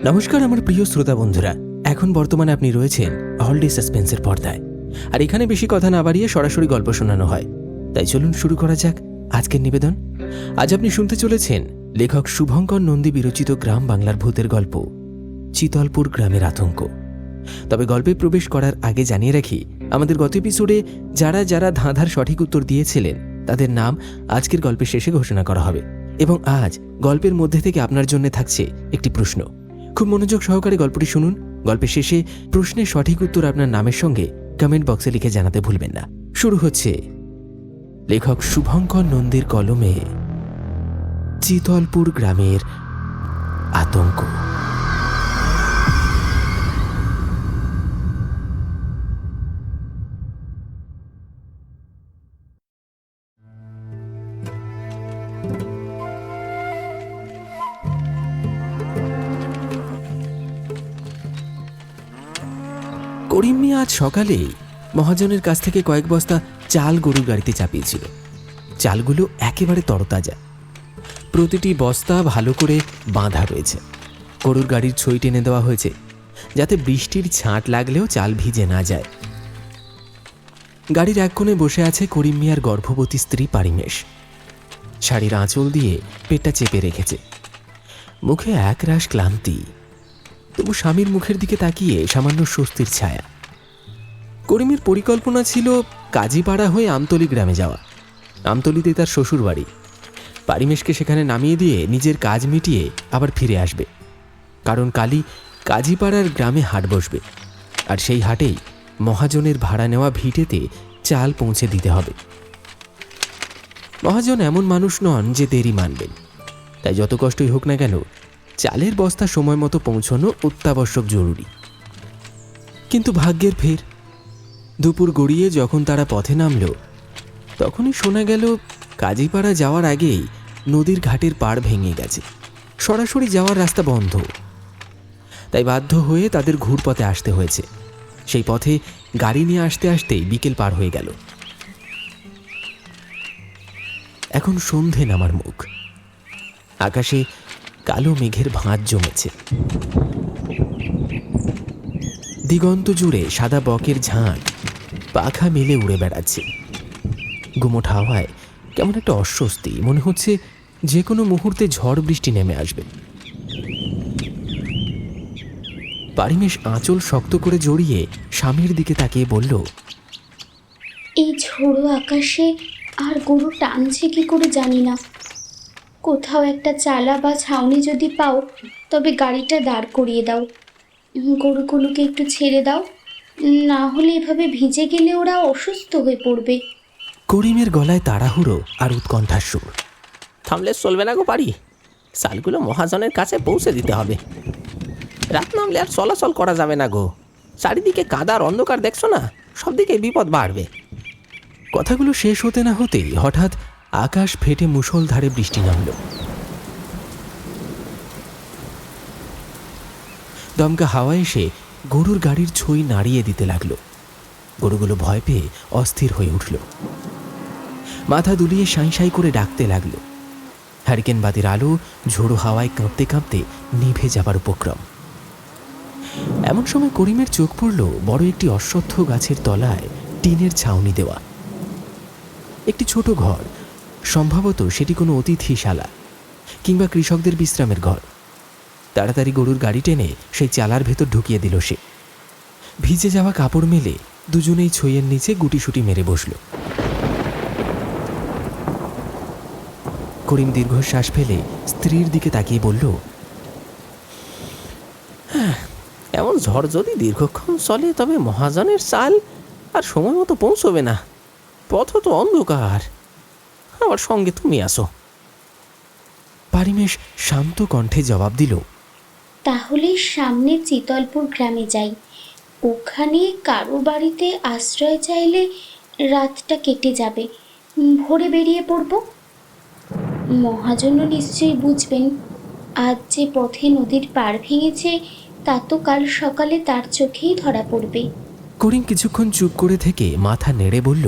নমস্কার আমার প্রিয় শ্রোতা বন্ধুরা, এখন বর্তমানে আপনি রয়েছেন হলিডে সাসপেন্সের পর্দায়। আর এখানে বেশি কথা না বাড়িয়ে সরাসরি গল্প শোনানো হয়। তাই চলুন শুরু করা যাক আজকের নিবেদন। আজ আপনি শুনতে চলেছেন লেখক শুভঙ্কর নন্দী বিরচিত গ্রাম বাংলার ভূতের গল্প চিতলপুর গ্রামের আতঙ্ক। তবে গল্পে প্রবেশ করার আগে জানিয়ে রাখি, আমাদের গত এপিসোডে যারা যারা ধাঁধার সঠিক উত্তর দিয়েছিলেন তাদের নাম আজকের গল্পের শেষে ঘোষণা করা হবে। এবং আজ গল্পের মধ্যে থেকে আপনার জন্য থাকছে একটি প্রশ্ন। খুব মনোযোগ সহকারে গল্পটি শুনুন। গল্পের শেষে প্রশ্নের সঠিক উত্তর আপনার নামের সঙ্গে কমেন্ট বক্সে লিখে জানাতে ভুলবেন না। শুরু হচ্ছে লেখক শুভঙ্কর নন্দীর কলমে চিতলপুর গ্রামের আতঙ্ক। করিম মিয়া আজ সকালে মহাজনের কাছ থেকে কয়েক বস্তা চাল গরুর গাড়িতে চাপিয়েছিল। চালগুলো একেবারে তরতাজা, প্রতিটি বস্তা ভালো করে বাঁধা রয়েছে। গরুর গাড়ির ছই টেনে দেওয়া হয়েছে যাতে বৃষ্টির ছাঁট লাগলেও চাল ভিজে না যায়। গাড়ির এক কোণে বসে আছে করিম মিয়ার গর্ভবতী স্ত্রী পারিমেশ। শাড়ির আঁচল দিয়ে পেটটা চেপে রেখেছে, মুখে একরাশ ক্লান্তি, তবু স্বামীর মুখের দিকে তাকিয়ে সামান্য স্বস্তির ছায়া। করিমের পরিকল্পনা ছিল কাজীপাড়া হয়ে আমতলী গ্রামে যাওয়া। আমতলীতে তার শ্বশুর বাড়ি। পারিমেশকে সেখানে নামিয়ে দিয়ে নিজের কাজ মিটিয়ে আবার ফিরে আসবে, কারণ কালই কাজীপাড়ার গ্রামে হাট বসবে। আর সেই হাটেই মহাজনের ভাড়া নেওয়া ভিটেতে চাল পৌঁছে দিতে হবে। মহাজন এমন মানুষ নন যে দেরি মানবেন, তাই যত কষ্টই হোক না কেন চালের বস্তা সময় মতো পৌঁছানো অত্যাবশ্যক জরুরি। কিন্তু ভাগ্যের ফের, দুপুর গড়িয়ে যখন তারা পথে নামল তখনই শোনা গেল কাজীপাড়া যাওয়ার আগেই নদীর ঘাটের পাড় ভেঙে গেছে। সরাসরি যাওয়ার রাস্তা বন্ধ, তাই বাধ্য হয়ে তাদের ঘুরপথে আসতে হয়েছে। সেই পথে গাড়ি নিয়ে আসতে আসতেই বিকেল পার হয়ে গেল। এখন সন্ধে নামার মুখ। আকাশে কালো মেঘের ভাঁজ জমেছে। দিগন্ত জুড়ে সাদা বকের ঝাঁক পাখা মেলে উড়ে বেড়াচ্ছে। গুমোট হাওয়ায় কেমন একটা অস্বস্তি, মনে হচ্ছে যে কোনো মুহূর্তে ঝড় বৃষ্টি নেমে আসবে। পারিমেশ আঁচল শক্ত করে জড়িয়ে স্বামীর দিকে তাকিয়ে বলল, এই ঝোড়ো আকাশে আর গরু টানছে কি করে জানি না। কোথাও একটা চালা বা ছাউনি যদি পাও তবে গাড়িটা দাঁড় করিয়ে দাও। গরুগুলোকে একটু ছেড়ে দাও, না হলে এভাবে ভিজে গেলে ওরা অসুস্থ হয়ে পড়বে। করিমের গলায় তাড়াহুড়ো আর উৎকণ্ঠার সুর। থামলে চলবে না গো পারি, চালগুলো মহাজনের কাছে পৌঁছে দিতে হবে। রাত নামলে আর চলাচল করা যাবে না গো। চারিদিকে কাদার অন্ধকার দেখছো না, সব দিকে বিপদ বাড়বে। কথাগুলো শেষ হতে না হতেই হঠাৎ আকাশ ফেটে মুষলধারে বৃষ্টি নামল। দমকা হাওয়া এসে গরুর গাড়ির ছই নাড়িয়ে দিতে লাগলো। গরুগুলো ভয় পেয়ে অস্থির হয়ে উঠল, মাথা দুলিয়ে সাঁই সাঁই করে ডাকতে লাগলো। হ্যারিকেন বাতির আলো ঝোড়ো হাওয়ায় কাঁপতে কাঁপতে নিভে যাবার উপক্রম। এমন সময় করিমের চোখ পড়ল বড় একটি অশ্বত্থ গাছের তলায় টিনের ছাউনি দেওয়া একটি ছোট ঘর। সম্ভবত সেটি কোনো অতিথিশালা কিংবা কৃষকদের বিশ্রামের ঘর। তাড়াতাড়ি গরুর গাড়ি টেনে সেই চালার ভেতর ঢুকিয়ে দিল সে। ভিজে যাওয়া কাপড় মেলে দুজনেই ছইয়ের নিচে গুটিসুটি মেরে বসল। করিম দীর্ঘশ্বাস ফেলে স্ত্রীর দিকে তাকিয়ে বলল, এমন ঝড় যদি দীর্ঘক্ষণ চলে তবে মহাজনের চাল আর সময় মতো পৌঁছবে না। পথ তো অন্ধকার, আমার সঙ্গে তুমি আসো। পারিমেশ শান্ত কণ্ঠে জবাব দিল, তাহলে সামনে চিতলপুর গ্রামে যাই। ওখানে কারো বাড়িতে আশ্রয় চাইলে রাতটা কেটে যাবে, ভোরে বেরিয়ে পড়ব। মহাজনও নিশ্চয়ই বুঝবেন, আজ যে পথে নদীর পাড় ভেঙেছে তা তো কাল সকালে তার চোখেই ধরা পড়বে। করিম কিছুক্ষণ চুপ করে থেকে মাথা নেড়ে বলল,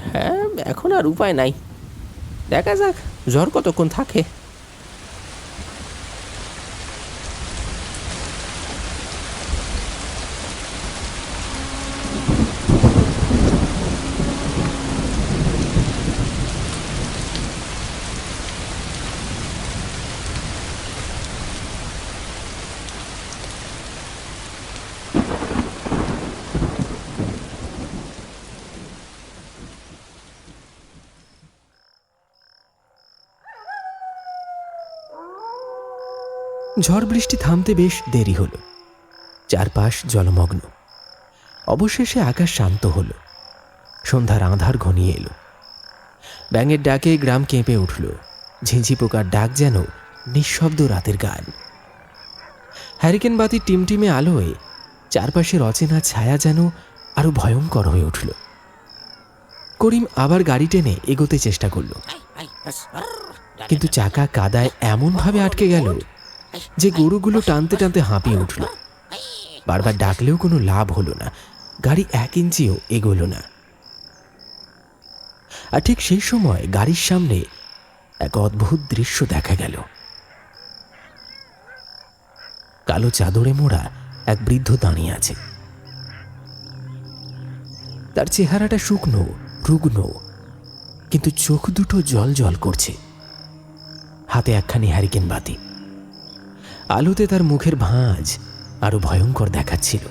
হ্যাঁ, এখন আর উপায় নাই। দেখা যাক ঝড় কতক্ষণ থাকে। ঝড় বৃষ্টি থামতে বেশ দেরি হলো। চারপাশ জলমগ্ন। অবশেষে আকাশ শান্ত হলো। সন্ধ্যার আঁধার ঘনিয়ে এলো। ব্যাঙের ডাকে গ্রাম কেঁপে উঠল। ঝিঁঝি পোকার ডাক যেন নিঃশব্দ রাতের গান। হ্যারিকেন বাতির টিমটিমে আলোয় চারপাশের অচেনা ছায়া যেন আরো ভয়ঙ্কর হয়ে উঠল। করিম আবার গাড়ি টেনে এগোতে চেষ্টা করল, কিন্তু চাকা কাদায় এমনভাবে আটকে গেল যে গরুগুলো টানতে টানতে হাঁপিয়ে উঠল। বারবার ডাকলেও কোনো লাভ হলো না। গাড়ি 1 ইঞ্চিও এগোলো না। আর ঠিক সেই সময় গাড়ির সামনে এক অদ্ভুত দৃশ্য দেখা গেল। কালো চাদরে মোড়া এক বৃদ্ধ দাঁড়িয়ে আছে। তার চেহারাটা শুকনো, রুগ্ন, কিন্তু চোখ দুটো জল জল করছে। হাতে একখানি হ্যারিকেন বাতি। আলোতে তার মুখের ভাঁজ আরো ভয়ঙ্কর দেখাচ্ছিল।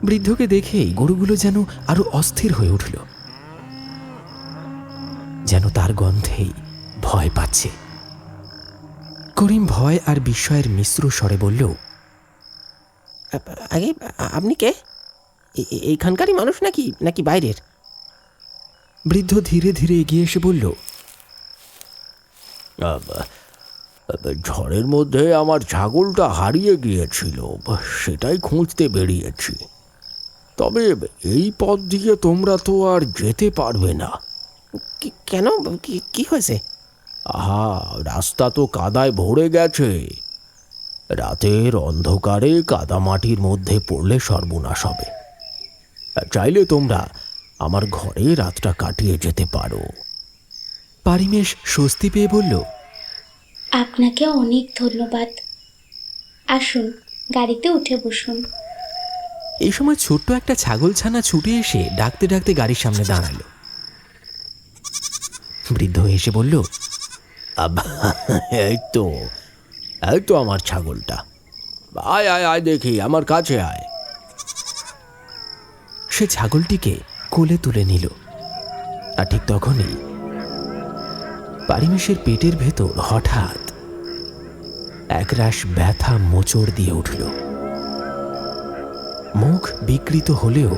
বৃদ্ধকে দেখেই গরুগুলো যেন আরো অস্থির হয়ে উঠল, যেন তার গন্ধেই ভয় পাচ্ছে। করিম ভয় আর বিস্ময়ের মিশ্র স্বরে বলল, আগে আপনি কে? এইখানকারই মানুষ নাকি নাকি বাইরের? বৃদ্ধ ধীরে ধীরে এগিয়ে এসে বলল, ঝড়ের মধ্যে আমার ছাগলটা হারিয়ে গিয়েছিল, সেটাই খুঁজতে বেরিয়েছি। তবে এই পথ দিয়ে তোমরা তো আর যেতে পারবে না। কেন? কি হয়েছে? আহা, রাস্তা তো কাদায় ভরে গেছে। রাতের অন্ধকারে কাদামাটির মধ্যে পড়লে সর্বনাশ হবে। চাইলে তোমরা আমার ঘরে রাতটা কাটিয়ে যেতে পারো। পারিমেশ স্বস্তি পেয়ে বলল, আপনাকে অনেক ধন্যবাদ। আসুন, গাড়িতে উঠে বসুন। এই সময় ছোট্ট একটা ছাগলছানা ছুটে এসে ডাকতে ডাকতে গাড়ির সামনে দাঁড়ালো। বৃদ্ধ এসে বলল, এই তো আমার ছাগলটা। আয় আয় আয়, দেখি আমার কাছে আয়। সে ছাগলটিকে কোলে তুলে নিল। আর ঠিক তখনই পারিমেশের পেটের ভেতর হঠাৎ একরাশ ব্যথা মোচড় দিয়ে উঠল। মুখ বিকৃত হলেও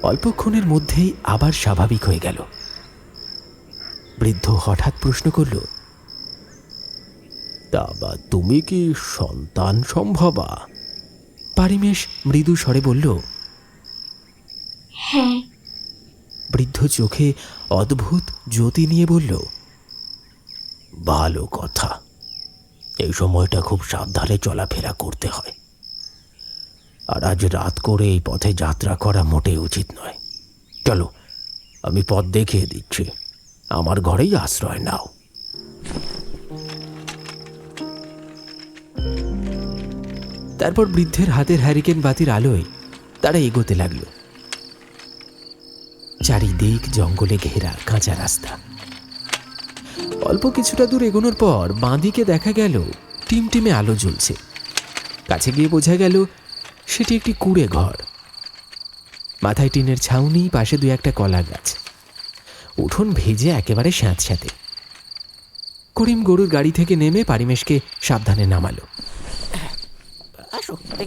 অল্পক্ষণের মধ্যেই আবার স্বাভাবিক হয়ে গেল। বৃদ্ধ হঠাৎ প্রশ্ন করল, তা বা তুমি কি সন্তান সম্ভবা? পারিমেশ মৃদু স্বরে বলল, হ্যাঁ। বৃদ্ধ চোখে অদ্ভুত জ্যোতি নিয়ে বলল, ভালো কথা। এই সময়টা খুব সাবধানে চলাফেরা করতে হয়। আর আজ রাত করে এই পথে যাত্রা করা মোটেই উচিত নয়। চলো, আমি পথ দেখিয়ে দিচ্ছি। আমার ঘরেই আশ্রয় নাও। তারপর বৃদ্ধের হাতের হ্যারিকেন বাতির আলোয় তারা এগোতে লাগলো। চারিদিক জঙ্গলে ঘেরা কাঁচা রাস্তা। অল্প কিছুটা দূর এগোনোর পর বাঁদিকে দেখা গেল টিমটিমে আলো জ্বলছে। কাছে গিয়ে বোঝা গেল সেটি একটি কুঁড়ে ঘর। মাথায় টিনের ছাউনি, পাশে 2-1টা কলা গাছ। উঠোন ভেজে একেবারে স্যাঁতস্যাঁতে। করিম গরুর গাড়ি থেকে নেমে পারিমেশকে সাবধানে নামালো।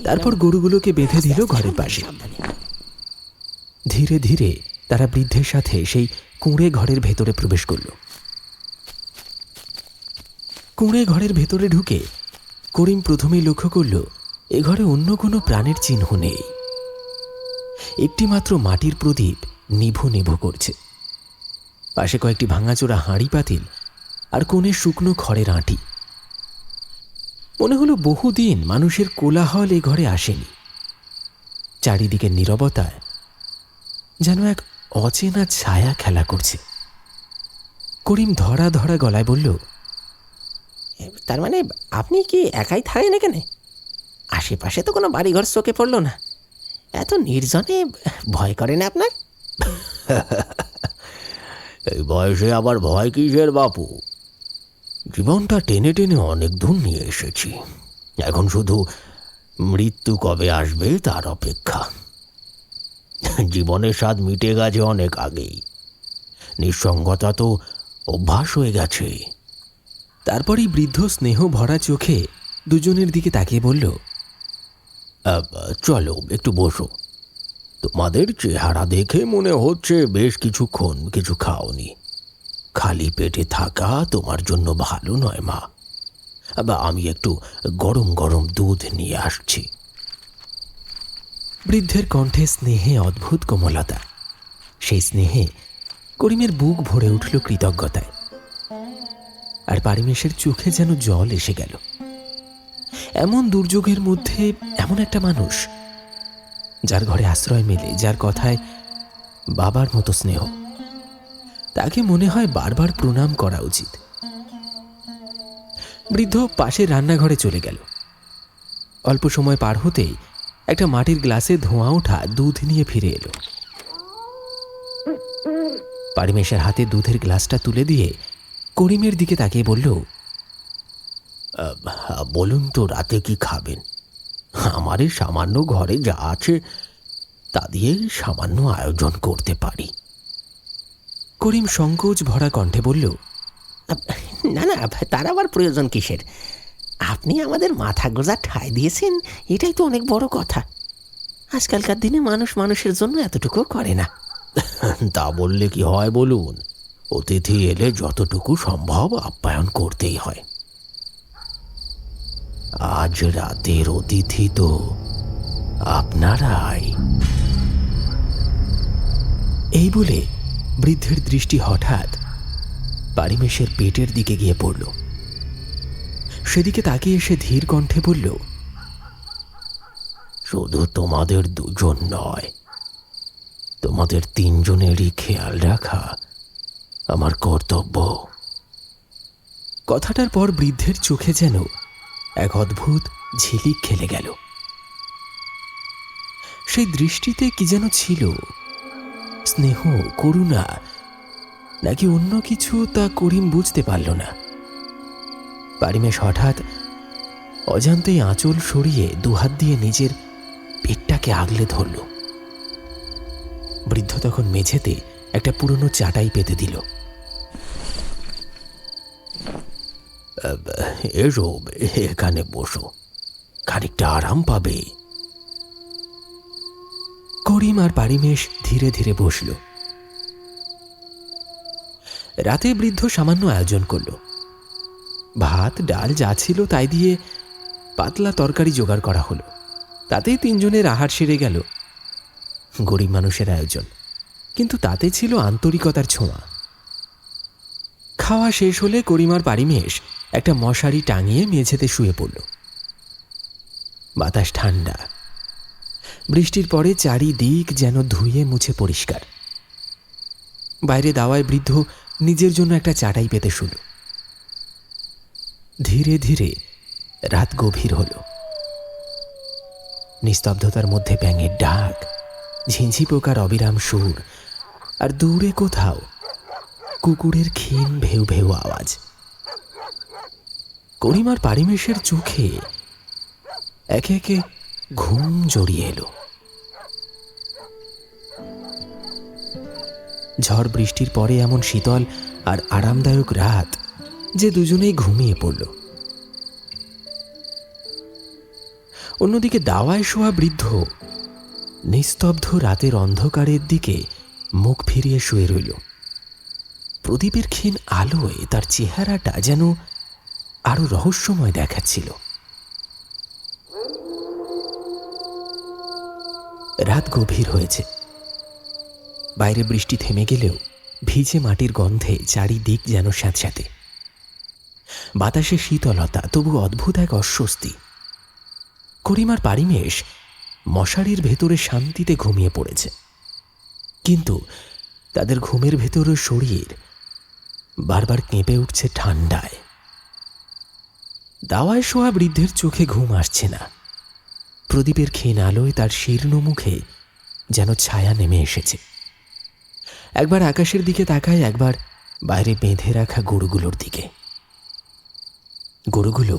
তারপর গরুগুলোকে বেঁধে দিল ঘরের পাশে। ধীরে ধীরে তারা বৃদ্ধের সাথে সেই কুঁড়ে ঘরের ভেতরে প্রবেশ করল। কুঁড়ে ঘরের ভেতরে ঢুকে করিম প্রথমেই লক্ষ্য করল এ ঘরে অন্য কোনো প্রাণের চিহ্ন নেই। একটি মাত্র মাটির প্রদীপ নিভু নিভু করছে। পাশে কয়েকটি ভাঙাচোরা হাঁড়ি পাতিল আর কোণে শুকনো খড়ের আঁটি। মনে হলো বহুদিন মানুষের কোলাহল এ ঘরে আসেনি। চারিদিকে নীরবতায় যেন এক অচেনা ছায়া খেলা করছে। করিম ধরা ধরা গলায় বলল, তার মানে আপনি কি একাই থাকেন এখানে? আশেপাশে তো কোনো বাড়িঘর চোখে পড়লো না। এত নির্জনে ভয় করে না আপনার? এই বয়সে আবার ভয় কিসের বাপু? জীবনটা টেনে টেনে অনেক দূর নিয়ে এসেছি। এখন শুধু মৃত্যু কবে আসবে তার অপেক্ষা। জীবনের স্বাদ মিটে গেছে অনেক আগেই। নিঃসঙ্গতা তো অভ্যাস হয়ে গেছে। তারপরেই বৃদ্ধ স্নেহ ভরা চোখে দুজনের দিকে তাকিয়ে বলল, চলো একটু বসো। তোমাদের চেহারা দেখে মনে হচ্ছে বেশ কিছুক্ষণ কিছু খাওনি। খালি পেটে থাকা তোমার জন্য ভালো নয় মা। আমি একটু গরম গরম দুধ নিয়ে আসছি। বৃদ্ধের কণ্ঠে স্নেহে অদ্ভুত কোমলতা। সেই স্নেহে করিমের বুক ভরে উঠল কৃতজ্ঞতায়, আর পারিমেশের চোখে যেন জল এসে গেল। এমন দুর্যোগের মধ্যে এমন একটা মানুষ, যার ঘরে আশ্রয় মেলে, যার কথায় বাবার মতো স্নেহ, তাকে মনে হয় বারবার প্রণাম করা উচিত। বৃদ্ধ পাশের রান্নাঘরে চলে গেল। অল্প সময় পার হতেই একটা মাটির গ্লাসে ধোঁয়া ওঠা দুধ নিয়ে ফিরে এলো। পারিমেশের হাতে দুধের গ্লাসটা তুলে দিয়ে করিমের দিকে তাকিয়ে বলল, বলুন তো রাতে কি খাবেন? আমার এই সামান্য ঘরে যা আছে তা দিয়ে সামান্য আয়োজন করতে পারি। করিম সংকোচ ভরা কণ্ঠে বলল, না না, তার আবার প্রয়োজন কিসের? আপনি আমাদের মাথা গোঁজা ঠাঁই দিয়েছেন, এটাই তো অনেক বড় কথা। আজকালকার দিনে মানুষ মানুষের জন্য এতটুকু করে না। তা বললে কি হয় বলুন? অতিথি এলে যতটুকু সম্ভব আপ্যায়ন করতেই হয়। আজ রাতের অতিথি তো আপনারাই। এই বলে বৃদ্ধের দৃষ্টি হঠাৎ পারিমেশের পেটের দিকে গিয়ে পড়ল। সেদিকে তাকিয়ে এসে ধীর কণ্ঠে বলল, শুধু তোমাদের দুজন নয়, তোমাদের তিনজনেরই খেয়াল রাখা আমার কর্তব্য। কথাটার পর বৃদ্ধের চোখে যেন এক অদ্ভুত ঝিলিক খেলে গেল। সেই দৃষ্টিতে কি যেন ছিল, স্নেহ, করুণা, নাকি অন্য কিছু, তা করিম বুঝতে পারল না। পারিমেশ হঠাৎ অজান্তেই আঁচল সরিয়ে দুহাত দিয়ে নিজের পেটটাকে আগলে ধরল। বৃদ্ধ তখন মেঝেতে একটা পুরনো চাটাই পেতে দিল। এসো, এখানে বসো, খানিকটা আরাম পাবে। করিম আর পারিমেশ ধীরে ধীরে বসল। রাতে বৃদ্ধ সামান্য আয়োজন করল। ভাত, ডাল যা ছিল তাই দিয়ে পাতলা তরকারি জোগাড় করা হলো। তাতেই তিনজনের আহার সেরে গেল। গরিব মানুষের আয়োজন, কিন্তু তাতে ছিল আন্তরিকতার ছোঁয়া। খাওয়া শেষ হলে করিম আর পারিমেশ একটা মশারি টাঙিয়ে মেঝেতে শুয়ে পড়ল। বাতাস ঠান্ডা। বৃষ্টির পরে চারিদিক যেন ধুয়ে মুছে পরিষ্কার। বাইরে দাওয়ায় বৃদ্ধ নিজের জন্য একটা চাটাই পেতে শুল। ধীরে ধীরে রাত গভীর হল। নিস্তব্ধতার মধ্যে ব্যাঙের ডাক, ঝিঁঝি পোকার অবিরাম সুর, আর দূরে কোথাও কুকুরের ক্ষীণ ভেউ ভেউ আওয়াজ। করিম আর পারিমেশের চোখে একে একে ঘুম জড়িয়ে এলো। ঝড় বৃষ্টির পরে এমন শীতল আর আরামদায়ক রাত যে দুজনেই ঘুমিয়ে পড়ল। অন্যদিকে দাওয়ায় শোয়া বৃদ্ধ নিস্তব্ধ রাতের অন্ধকারের দিকে মুখ ফিরিয়ে শুয়ে রইল। প্রদীপের ক্ষীণ আলোয় তার চেহারাটা যেন আরো রহস্যময় দেখাচ্ছিল। রাত গভীর হয়েছে। বাইরে বৃষ্টি থেমে গেলেও ভিজে মাটির গন্ধে চারিদিক যেন স্যাঁতস্যাঁতে। বাতাসে শীতলতা, তবু অদ্ভুত এক অস্বস্তি। করিম আর পারিমেশ মশারির ভেতরে শান্তিতে ঘুমিয়ে পড়েছে, কিন্তু তাদের ঘুমের ভেতরে শরীর বারবার কেঁপে উঠছে ঠান্ডায়। দাওয়ায় শোয়া বৃদ্ধের চোখে ঘুম আসছে না। প্রদীপের ক্ষীণ আলোয় তার শীর্ণ মুখে যেন ছায়া নেমে এসেছে। একবার আকাশের দিকে তাকায়, একবার বাইরে বেঁধে রাখা গরুগুলোর দিকে। গরুগুলো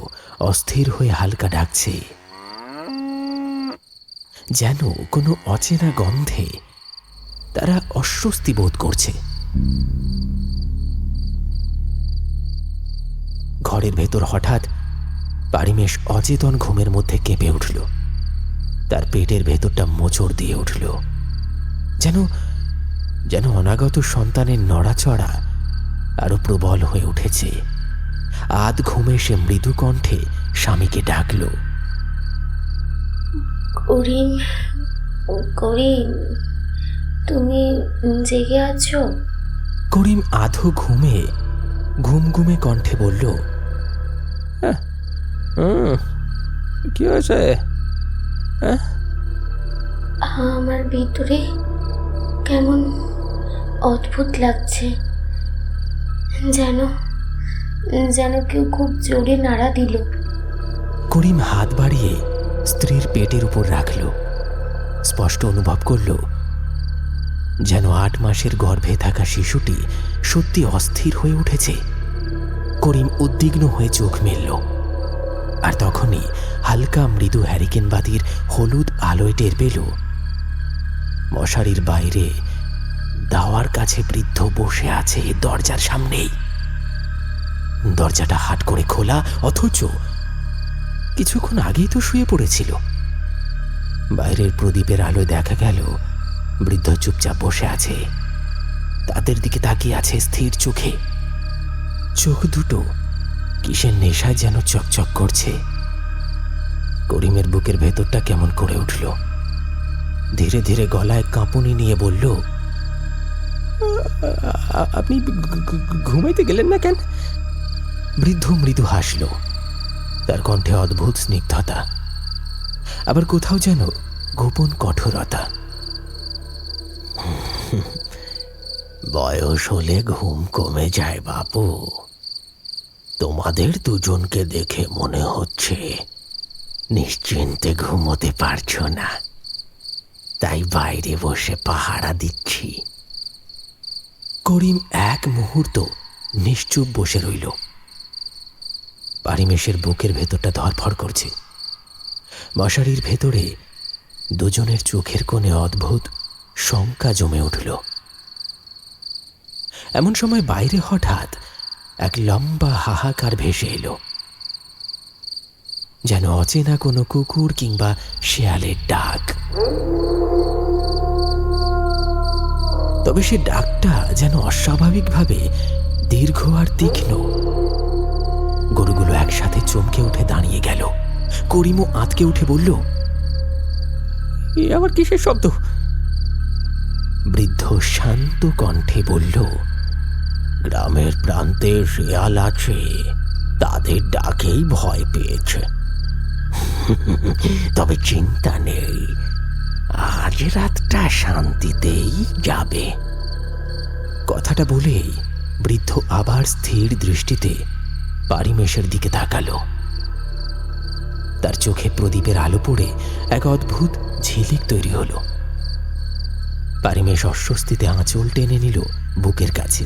অস্থির হয়ে হালকা ডাকছে, যেন কোনো অচেনা গন্ধে তারা অস্বস্তি বোধ করছে। ঘরের ভেতর হঠাৎ পারিমেশ অচেতন ঘুমের মধ্যে কেঁপে উঠল। তার পেটের ভেতরটা মোচড় দিয়ে উঠল, যেন যেন অনাগত সন্তানের নড়াচড়া আরো প্রবল হয়ে উঠেছে। আধ ঘুমে সে মৃদু কণ্ঠে স্বামীকে ডাকল, করিম, করিম, তুমি জেগে আছো? করিম আধো ঘুমে ঘুমঘুমে কণ্ঠে বলল, কি হয়েছে? আমার ভিতরে কেমন অদ্ভুত লাগছে, যেন যেন কেউ খুব জোরে নাড়া দিল। করিম হাত বাড়িয়ে স্ত্রীর পেটের উপর রাখল। স্পষ্ট অনুভব করল যেন 8 মাসের গর্ভে থাকা শিশুটি সত্যি অস্থির হয়ে উঠেছে। করিম উদ্বিগ্ন হয়ে চোখ মেলল, আর তখনই হালকা মৃদু হ্যারিকেন বাতির হলুদ আলোয় টের পেল মশারির বাইরে দাওয়ার কাছে বৃদ্ধ বসে আছে দরজার সামনেই। দরজাটা হাট করে খোলা, অথচ কিছুক্ষণ আগেই তো শুয়ে পড়েছিল। বাইরের প্রদীপের আলোয় দেখা গেল বৃদ্ধ চুপচাপ বসে আছে, তাদের দিকে তাকিয়ে আছে স্থির চোখে। চোখ দুটো কিসের নেশায় যেন চকচক করছে। করিমের বুকের ভেতরটা কেমন করে উঠল। ধীরে ধীরে গলায় কাঁপুনি নিয়ে বলল, আপনি ঘুমাইতে গেলেন না কেন? বৃদ্ধ মৃদু হাসল। তার কণ্ঠে অদ্ভুত স্নিগ্ধতা, আবার কোথাও যেন গোপন কঠোরতা। বয়স হলে ঘুম কমে যায় বাবু। তোমাদের দুজনকে দেখে মনে হচ্ছে নিশ্চিন্তে ঘুমোতে পারছো না, তাই বাইরে বসে পাহারা দিচ্ছি। করিম এক মুহূর্ত নিশ্চুপ বসে রইল। পারিমেশের বুকের ভেতরটা ধরফড় করছে। মশারির ভেতরে দুজনের চোখের কোণে অদ্ভুত শঙ্কা জমে উঠল। এমন সময় বাইরে হঠাৎ এক লম্বা হাহাকার ভেসে এলো, যেন অচেনা কোনো কুকুর কিংবা শেয়ালের ডাক। তবে সে ডাকটা যেন অস্বাভাবিকভাবে দীর্ঘ আর তীক্ষ্ণ। গরুগুলো একসাথে চমকে উঠে দাঁড়িয়ে গেল। করিমও আঁতকে উঠে বলল, এ আবার কিসের শব্দ? বৃদ্ধ শান্ত কণ্ঠে বলল, গ্রামের প্রান্তে শেয়াল আছে, তাদের ডাকেই ভয় পেয়েছে। তবে চিন্তা নেই, আজ রাতটা শান্তিতেই যাবে। কথাটা বলেই বৃদ্ধ আবার স্থির দৃষ্টিতে পারিমেশের দিকে তাকালো। তার চোখে প্রদীপের আলো পড়ে এক অদ্ভুত ঝিলিক তৈরি হলো। পারিমেশ অস্বস্তিতে আঁচল টেনে নিল বুকের কাছে,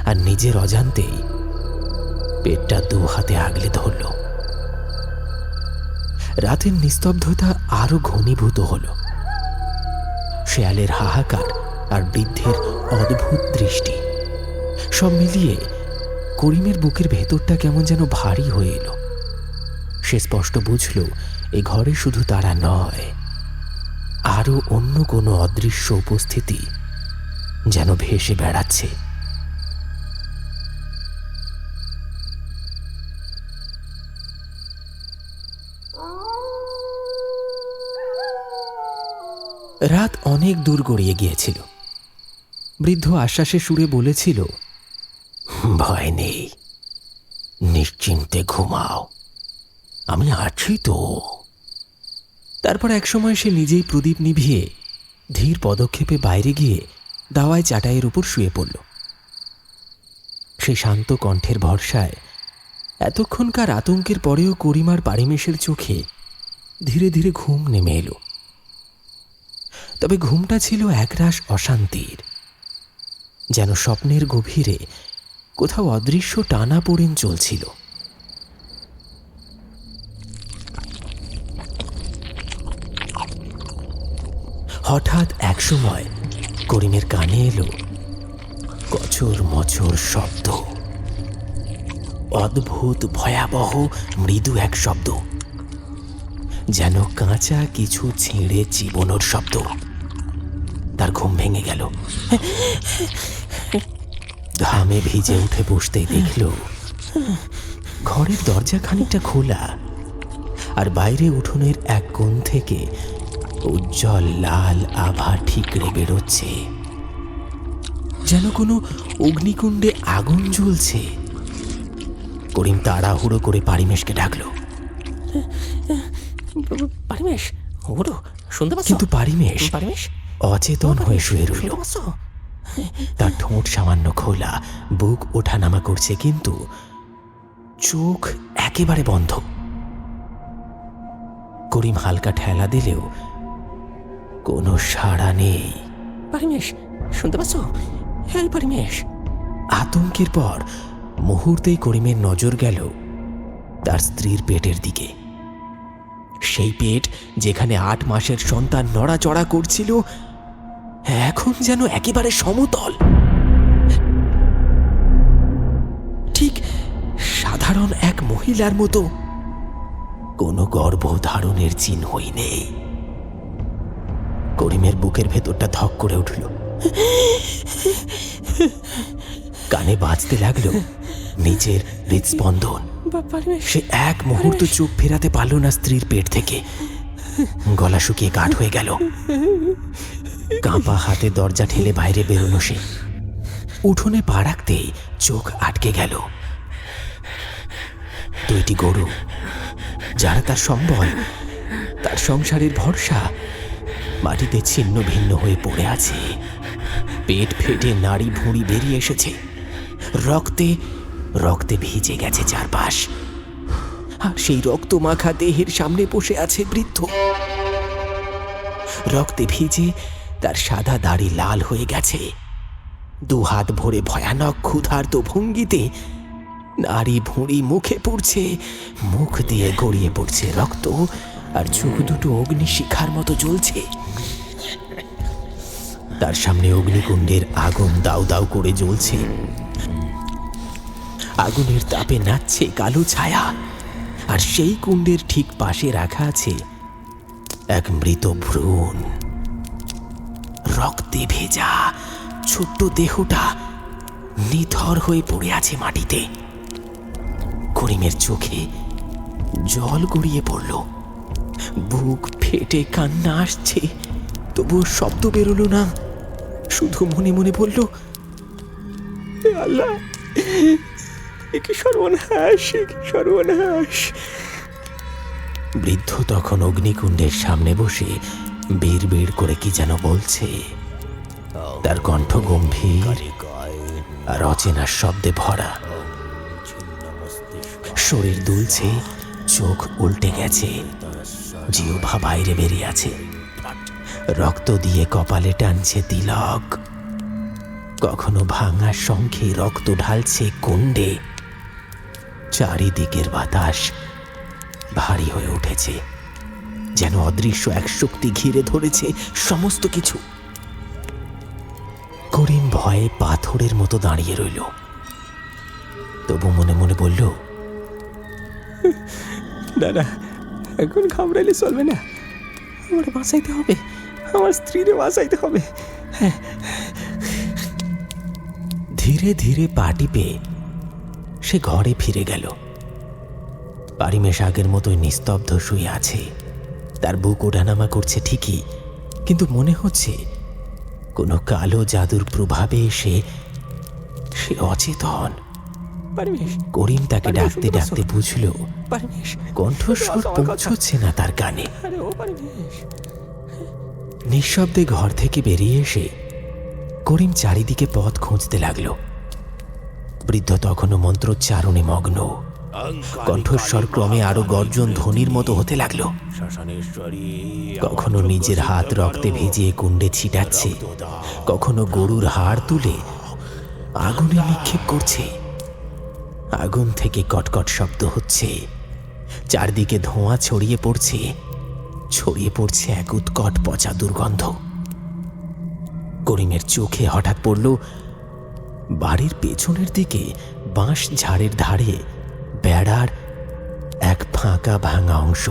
আর নিজের অজান্তেই পেটটা 2 হাতে আগলে ধরল। রাতের নিস্তব্ধতা আরো ঘনীভূত হল। শেয়ালের হাহাকার আর বৃদ্ধের অদ্ভুত দৃষ্টি সব মিলিয়ে করিমের বুকের ভেতরটা কেমন যেন ভারী হয়ে এলো। সে স্পষ্ট বুঝল এ ঘরে শুধু তারা নয়, আরো অন্য কোনো অদৃশ্য উপস্থিতি যেন ভেসে বেড়াচ্ছে। রাত অনেক দূর গড়িয়ে গিয়েছিল। বৃদ্ধ আশ্বাসে সুরে বলেছিল, ভয় নেই, নিশ্চিন্তে ঘুমাও, আমি আছি তো। তারপর একসময় সে নিজেই প্রদীপ নিভিয়ে ধীর পদক্ষেপে বাইরে গিয়ে দাওয়ায় চাটাইয়ের উপর শুয়ে পড়ল। সে শান্ত কণ্ঠের ভরসায় এতক্ষণকার আতঙ্কের পরেও করিম আর পারিমেশের চোখে ধীরে ধীরে ঘুম নেমে এলো। তবে ঘুমটা ছিল একরাশ অশান্তির, যেন স্বপ্নের গভীরে কোথাও অদৃশ্য টানাপোড়েন চলছিল। হঠাৎ একসময় করিমের কানে এলো কচর মচর শব্দ, অদ্ভুত ভয়াবহ মৃদু এক শব্দ, যেন কাঁচা কিছু ছিঁড়ে জীবনের শব্দ। তার ঘুম ভেঙে গেল। ঘামে ভিজে উঠে বসতেই দেখল ঘরের দরজা খানিকটা খোলা, আর বাইরে উঠোনের এক কোণ থেকে উজ্জ্বল লাল আভা ঠিকরে বেরোচ্ছে, যেন কোনো অগ্নিকুণ্ডে আগুন জ্বলছে। করিম তাড়াহুড়ো করে পারিমেশকে ডাকলো। পারিমেশ, ওরো শুনতে পাচ্ছ? কিন্তু পারিমেশ পারিমেশ অচেতন হয়ে শুয়ে রইল। তার ঠোঁট সামান্য খোলা, বুক ওঠানামা করছে, কিন্তু চোখ একেবারে বন্ধ। করিম হালকা ঠেলা দিলেও কোনো সাড়া নেই। পারিমেশ, শুনতে পাচ্ছ? হ্যাঁ পারিমেশ। আতঙ্কের পর মুহূর্তেই করিমের নজর গেল তার স্ত্রীর পেটের দিকে। সেই পেট যেখানে 8 মাসের সন্তান নড়াচড়া করছিল, এখন যেন একেবারে সমতল। ঠিক সাধারণ এক মহিলার মতো, কোনো গর্ভধারণের চিহ্নই নেই। করিমের বুকের ভেতরটা ধক করে উঠল, কানে বাজতে লাগলো নিজের হৃদস্পন্দন। সে এক মুহূর্ত চোখ ফেরাতে পারল না স্ত্রীর পেট থেকে। গলা শুকিয়ে কাঠ হয়ে গেল। কাঁপা হাতে দরজা ঠেলে বাইরে বেরোনো সে। উঠোনে পা রাখতেই চোখ আটকে গেল। 2টি গরু, যারা তার সম্বল, তার সংসারের ভরসা, মাটিতে ছিন্ন ভিন্ন হয়ে পড়ে আছে। পেট ফেটে নাড়ি ভুঁড়ি বেরিয়ে এসেছে, রক্তে রক্তে ভিজে গেছে চারপাশ। আর সেই রক্ত মাখা দেহের সামনে বসে আছে বৃদ্ধ। রক্তে ভিজে তার সাদা দাড়ি লাল হয়ে গেছে। 2 হাত ভরে ভয়ানক ক্ষুধার্ত ভঙ্গিতে নাড়ি ভুঁড়ি মুখে পড়ছে, মুখ দিয়ে গড়িয়ে পড়ছে রক্ত, আর চোখ দুটো অগ্নিশিখার মতো জ্বলছে। তার সামনে অগ্নিকুণ্ডের আগুন দাউ দাউ করে জ্বলছে। আগুনের তাপে নাচছে কালো ছায়া, আর সেই কুণ্ডের ঠিক পাশে রাখা আছে এক মৃত ভ্রূণ। রক্তে ভেজা ছোট্ট দেহটা নিথর হয়ে পড়ে আছে মাটিতে। করিমের চোখে জল গড়িয়ে পড়ল, বুক ফেটে কান্না আসছে, তবুও শব্দ বেরোলো না। শুধু মনে মনে বলল, আল্লাহ, এ কি সর্বনাশ, এ কি সর্বনাশ। বৃদ্ধ তখন অগ্নিকুণ্ডের সামনে বসে বিড় করে কি যেন বলছে। তার কণ্ঠ গম্ভীর আর অচেনার শব্দে ভরা। শরীর দুলছে, চোখ উল্টে গেছে, জিহ্বা বাইরে বেরিয়ে আছে। রক্ত দিয়ে কপালে টানছে তিলক। কখনো ভাঙা শঙ্খে রক্ত ঢালছে কুণ্ডে। চারিদিকের বাতাস ভারী হয়ে উঠেছে, যেন অদৃশ্য এক শক্তি ঘিরে ধরেছে সমস্ত কিছু। করিম ভয়ে পাথরের মতো দাঁড়িয়ে রইল, তবু মনে মনে বলল, দাদা, এখন ঘাবড়াইলে চলবে না। আমার বাঁচাইতে হবে, আমার স্ত্রীরে বাঁচাইতে হবে। ধীরে ধীরে পা টিপে সে ঘরে ফিরে গেল। পারিমেশ আগের মতোই নিস্তব্ধ শুয়ে আছে। তার বুক ওঠানামা করছে ঠিকই, কিন্তু মনে হচ্ছে কোনো কালো জাদুর প্রভাবে সে অচেতন। করিম তাকে ডাকতে ডাকতে বুঝল কণ্ঠস্বর পৌঁছচ্ছে না তার কানে। নিঃশব্দে ঘর থেকে বেরিয়ে এসে করিম চারিদিকে পথ খুঁজতে লাগলো। বৃদ্ধ তখনও মন্ত্রোচ্চারণে মগ্ন। কণ্ঠস্বর ক্রমে আরো গর্জন ধ্বনির মতো হতে লাগলো। কখনো নিজের হাত রক্তে ভিজিয়ে কুণ্ডে ছিটাচ্ছে, কখনো গরুর হাড় তুলে আগুনে নিক্ষেপ করছে। আগুন থেকে কটকট শব্দ হচ্ছে, চারদিকে ধোঁয়া ছড়িয়ে পড়ছে এক উৎকট পচা দুর্গন্ধ। করিমের চোখে হঠাৎ পড়ল বাড়ির পেছনের দিকে বাঁশ ঝাড়ের ধারে বেড়ার এক ফাঁকা ভাঙা অংশ।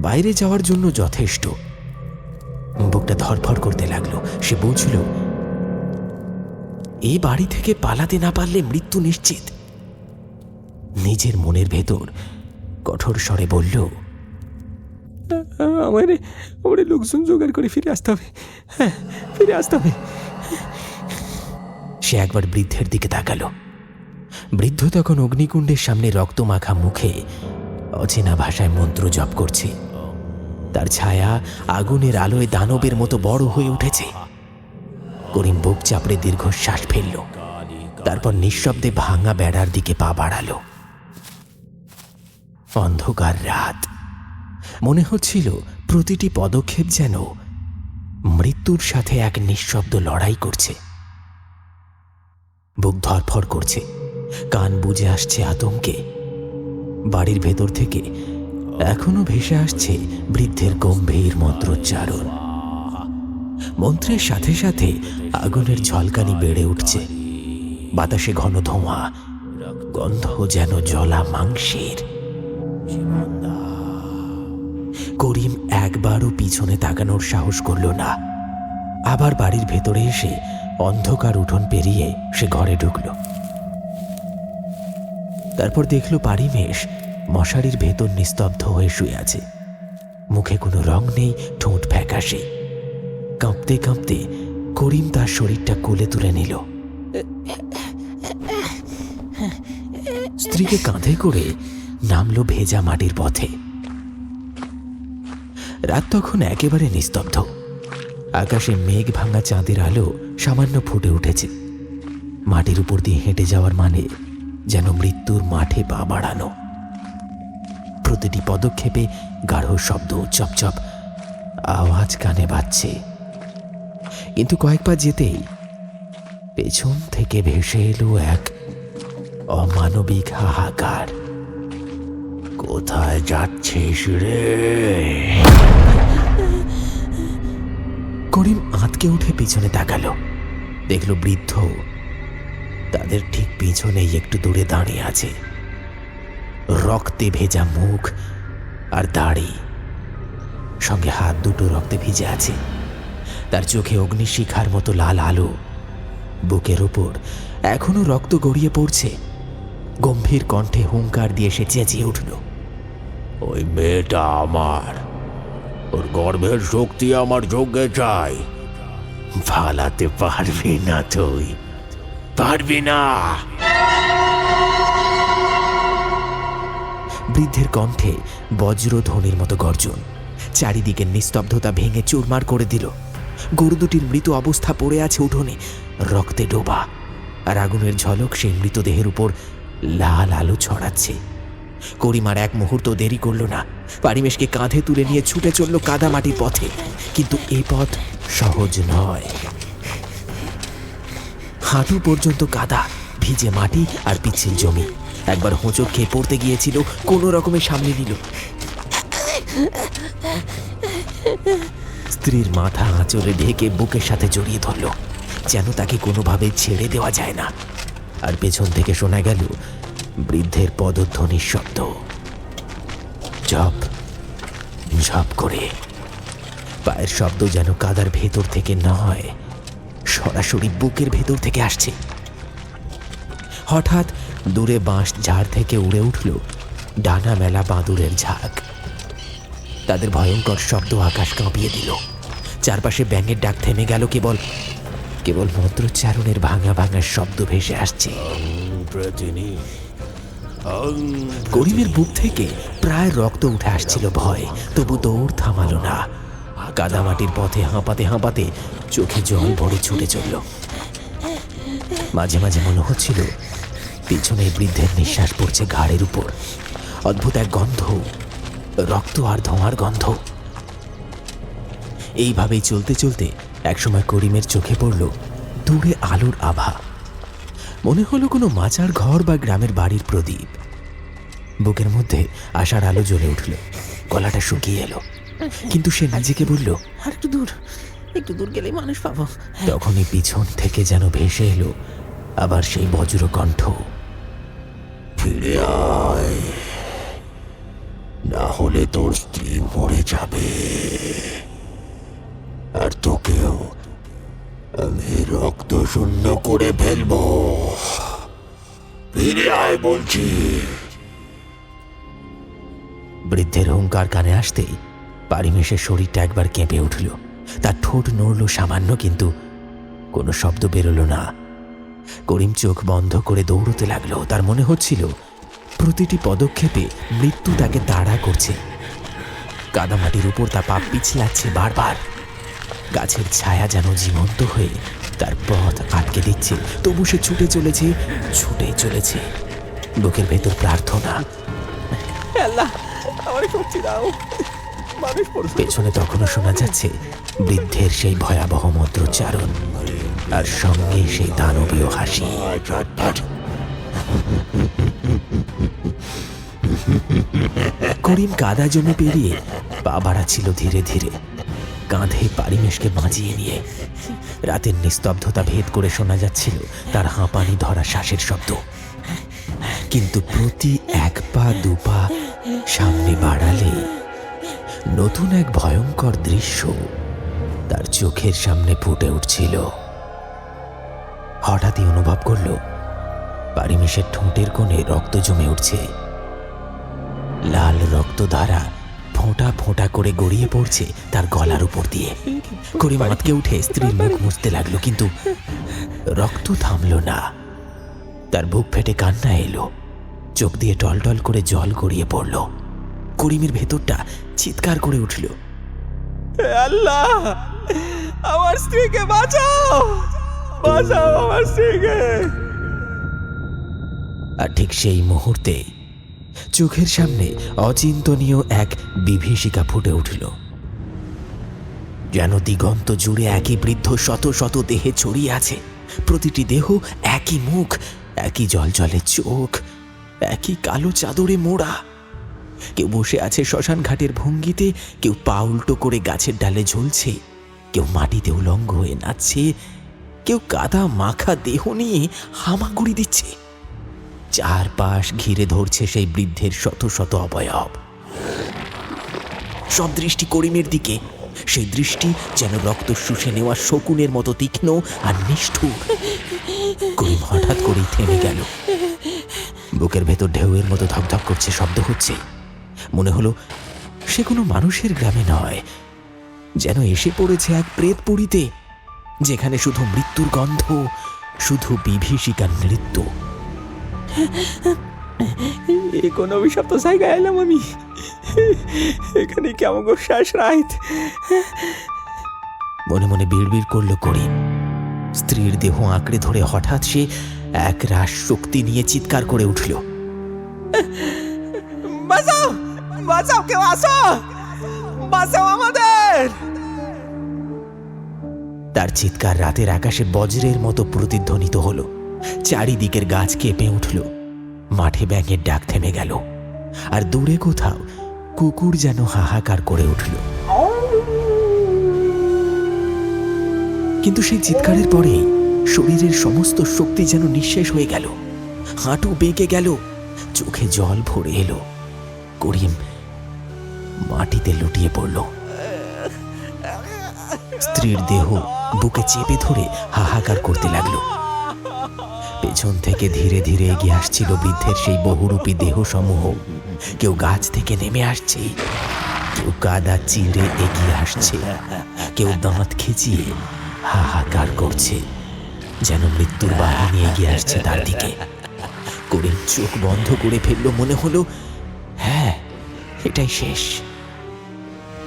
বাইরে যাওয়ার জন্য যথেষ্ট। বুকটা ধরফর করতে লাগলো। সে বুঝল এই বাড়ি থেকে পালাতে না পারলে মৃত্যু নিশ্চিত। নিজের মনের ভেতর কঠোর স্বরে বলল, আমারে লোকজন জোগাড় করে ফিরে আসতে হবে। হ্যাঁ, ফিরে আসতে হবে। সে একবার বৃদ্ধের দিকে তাকালো। বৃদ্ধ তখন অগ্নিকুণ্ডের সামনে রক্তমাখা মুখে অচেনা ভাষায় মন্ত্র জপ করছে। তার ছায়া আগুনের আলোয় দানবের মতো বড় হয়ে উঠেছে। করিম বুক চাপড়ে দীর্ঘশ্বাস ফেলল, তারপর নিঃশব্দে ভাঙা বেড়ার দিকে পা বাড়ালো। অন্ধকার রাত। মনে হচ্ছিল প্রতিটি পদক্ষেপ যেন মৃত্যুর সাথে এক নিঃশব্দ লড়াই করছে। বুক ধরফর করছে, কান বুজে আসছে আতঙ্কে। বাড়ির ভেতর থেকে এখনো ভেসে আসছে বৃদ্ধের গম্ভীর মন্ত্রোচ্চারণ। মন্ত্রের সাথে সাথে আগুনের ঝলকানি বেড়ে উঠছে। বাতাসে ঘন ধোঁয়া, গন্ধ যেন জ্বলা মাংসের। করিম একবারও পিছনে তাকানোর সাহস করল না। আবার বাড়ির ভেতরে এসে অন্ধকার উঠোন পেরিয়ে সে ঘরে ঢুকল। তারপর দেখল পারিমেশ মশারির ভেতর নিস্তব্ধ হয়ে শুয়ে আছে। মুখে কোনো রং নেই, ঠোঁট ফ্যাকাশে। কাঁপতে কাঁপতে করিম তার শরীরটা কোলে তুলে নিল। স্ত্রীকে কাঁধে করে নামলো ভেজা মাটির পথে। রাত তখন একেবারে নিস্তব্ধ। আকাশে মেঘ ভাঙা চাঁদের আলো সামান্য ফুটে উঠেছে। মাটির উপর দিয়ে হেঁটে যাওয়ার মানে যেন মৃত্যুর মাঠে পা বাড়ানো। প্রতিটি পদক্ষেপে গাঢ় শব্দ, চপচপ আওয়াজ কানে বাজছে। কিন্তু কয়েক পা যেতেই পেছন থেকে ভেসে এলো এক অমানবিক হাহাকার। কোথায় যাচ্ছিস রে? করিম আঁতকে উঠে পিছনে তাকালো। দেখল বৃদ্ধ তাদের ঠিক পিছনেই একটু দূরে দাঁড়িয়ে আছে। রক্তে ভেজা মুখ আর দাড়ি, সঙ্গে হাত দুটো রক্তে ভিজে আছে। তার চোখে অগ্নিশিখার মতো লাল আলো। বুকের উপর এখনো রক্ত গড়িয়ে পড়ছে। গম্ভীর কণ্ঠে হুঙ্কার দিয়ে সে চেঁচিয়ে উঠল, ওই মেয়েটা আমার, ওর গর্ভের শক্তি আমার যজ্ঞে চাই। পালাতে পারবি না, তুই পারবি না। বৃদ্ধের কণ্ঠে বজ্রধ্বনির মতো গর্জন চারিদিকে নিস্তব্ধতা ভেঙে চুরমার করে দিল। গরু দুটির মৃত অবস্থা পড়ে আছে উঠোনে, রক্তে ডোবা, আর আগুনের ঝলক সেই মৃতদেহের উপর লাল আলো ছড়াচ্ছে। করিমার এক মুহূর্ত দেরি করল না। পারিমেশকে কাঁধে তুলে নিয়ে ছুটে চলল কাদামাটির পথে। কিন্তু এই পথ সহজ নয়। হাঁটু পর্যন্ত কাদা, ভিজে মাটি আর পিচ্ছিল জমি। একবার হোঁচট খেয়ে পড়তে গিয়েছিল, কোনো রকমে সামনে নিল। স্ত্রীর মাথা আঁচলে ঢেকে বুকের সাথে জড়িয়ে ধরল, যেন তাকে কোনোভাবে ছেড়ে দেওয়া যায় না। আর পেছন থেকে শোনা গেল বৃদ্ধের পদধ্বনির শব্দ, ঝপ ঝপ করে। পায়ের শব্দ যেন কাদার ভেতর থেকে নয়, সরাসরি বুকের ভেতর থেকে আসছে। হঠাৎ দূরে বাঁশ ঝাড় থেকে উড়ে উঠল ডানা মেলা বাঁদুরের ঝাঁক। তাদের ভয়ঙ্কর শব্দ আকাশ কাঁপিয়ে দিল। চারপাশে ব্যাঙের ডাক থেমে গেল। কেবল মন্ত্রোচ্চারণের ভাঙা ভাঙা শব্দ ভেসে আসছে। করিমের বুক থেকে প্রায় রক্ত উঠে আসছিল ভয়, তবু দৌড় থামালো না। কাদামাটির পথে হাঁপাতে হাঁপাতে চোখে জল ভরে ছুটে চলল। মাঝে মাঝে মনে হচ্ছিল পিছনে বৃদ্ধের নিঃশ্বাস পড়ছে ঘাড়ের উপর। অদ্ভুত এক গন্ধ, রক্ত আর ধোঁয়ার গন্ধ। এইভাবেই চলতে চলতে একসময় করিমের চোখে পড়ল দূরে আলোর আভা। মনে হলো কোনো মাচার ঘর বা গ্রামের বাড়ির প্রদীপ। বুকের মধ্যে আশার আলো জ্বলে উঠল, গলাটা শুকিয়ে এলো, কিন্তু সে নিজেকে বলল, আর একটু দূর গেলেই মানুষ পাবো। তখনই পিছন থেকে যেন ভেসে এলো আবার সেই বজ্র কণ্ঠ, ফিরে আয়, না হলে তোর স্ত্রী মরে যাবে, আর তোকেও আমি রক্ত শূন্য করে ফেলবো। ফিরে আয় বলছি। বৃদ্ধের হুঙ্কার কানে আসতেই পারিমেশের শরীরটা একবার কেঁপে উঠল। তার ঠোঁট নড়ল সামান্য, কিন্তু কোনো শব্দ বেরোলো না। করিম চোখ বন্ধ করে দৌড়তে লাগলো। তার মনে হচ্ছিল প্রতিটি পদক্ষেপে মৃত্যু তাকে তাড়া করছে। কাদামাটির উপর তা পা পিছলাচ্ছে বারবার। গাছের ছায়া যেন জীবন্ত হয়ে তার পথ আটকে দিচ্ছে। তবু সে ছুটে চলেছে। বুকের ভেতর প্রার্থনা, আল্লাহ আমার শক্তি দাও, মানুষ পড়ছে। পেছনে তখনও শোনা যাচ্ছে বৃদ্ধের সেই ভয়াবহ মন্ত্রোচ্চারণ, আর সঙ্গে সেই দানবীয় হাসি। করিম কাদা জমে পেরিয়ে পা বাড়াচ্ছিল ধীরে ধীরে, কাঁধে পারিমেশকে বাঁচিয়ে নিয়ে। রাতের নিস্তব্ধতা ভেদ করে শোনা যাচ্ছিল তার হাঁপানি ধরা শ্বাসের শব্দ। কিন্তু প্রতি এক পা দুপা সামনে বাড়ালে নতুন এক ভয়ঙ্কর দৃশ্য তার চোখের সামনে ফুটে উঠছিল। হঠাৎই অনুভব করল পারিমেশের ঠোঁটের কোণে রক্ত জমে উঠছে। লাল রক্তধারা ফোঁটা ফোঁটা করে গড়িয়ে পড়ছে তার গলার উপর দিয়ে। করিম আঁতকে উঠে স্ত্রীর মুখ মুছতে লাগলো, কিন্তু রক্ত থামল না। তার বুক ফেটে কান্না এলো, চোখ দিয়ে টলটল করে জল গড়িয়ে পড়ল। করিমের ভেতরটা চিৎকার করে উঠল, আল্লাহ আমার স্ত্রীকে বাঁচাও, বাঁচাও আমার স্ত্রীকে। আর ঠিক সেই মুহূর্তে চোখের সামনে অচিন্তনীয় এক বিভীষিকা ফুটে উঠল। যেন দিগন্ত জুড়ে একই বৃদ্ধ শত শত দেহে ছড়িয়ে আছে। প্রতিটি দেহ একই মুখ, একই জলজলে চোখ, একই কালো চাদরে মোড়া। কেউ বসে আছে শ্মশান ঘাটের ভঙ্গিতে, কেউ পা উল্টো করে গাছের ডালে ঝুলছে, কেউ মাটিতে উলঙ্গ হয়ে নাচছে, কেউ কাদা মাখা দেহ নিয়ে হামাগুড়ি দিচ্ছে। চারপাশ ঘিরে ধরছে সেই বৃদ্ধের শত শত অবয়ব। সব দৃষ্টি করিমের দিকে, সেই দৃষ্টি যেন রক্ত শুষে নেওয়া শকুনের মতো তীক্ষ্ণ আর নিষ্ঠুর। করিম হঠাৎ করেই থেমে গেল। বুকের ভেতর ঢেউয়ের মতো ধকধক করছে, শব্দ হচ্ছে। মনে হলো সে কোনো মানুষের গ্রামে নয়, যেন এসে পড়েছে এক প্রেতপুরীতে, যেখানে শুধু মৃত্যুর গন্ধ, শুধু বিভীষিকার নৃত্য। এ কোন অভিশপ্ত জায়গায় এলাম আমি, এখানে কেমন গো শেষ রাত। মনে মনে বিড়বিড় করল করিম। স্ত্রীর দেহ আঁকড়ে ধরে হঠাৎ সে এক রাস শক্তি নিয়ে চিৎকার করে উঠল, বাঁচাও, বাঁচাও, কেউ আসো, বাঁচাও আমাদের। তার চিৎকার রাতের আকাশে বজ্রের মতো প্রতিধ্বনিত হলো। চারিদিকের গাছ কেঁপে উঠল। মাঠে ব্যাঙের ডাক থেমে গেল, আর দূরে কোথাও কুকুর যেন হাহাকার করে উঠল। কিন্তু সেই চিৎকারের পরেই শরীরের সমস্ত শক্তি যেন নিঃশেষ হয়ে গেল। হাঁটু বেঁকে গেল, চোখে জল ভরে এলো। করিম মাটিতে লুটিয়ে পড়ল। স্ত্রীর দেহ বুকে চেপে ধরে হাহাকার করতে লাগলো। পেছন থেকে ধীরে ধীরে এগিয়ে আসছিল বৃদ্ধের সেই বহুরূপী দেহ সমূহ। কেউ গাছ থেকে নেমে আসছে, কেউ কাদা চিরে এগিয়ে আসছে, কেউ দাঁত খিচিয়ে হাহাকার করছে, যেন মৃত্যুর বাহিনী এগিয়ে আসছে তার দিকে। করিম চোখ বন্ধ করে ফেলল। মনে হলো হ্যাঁ, এটাই শেষ,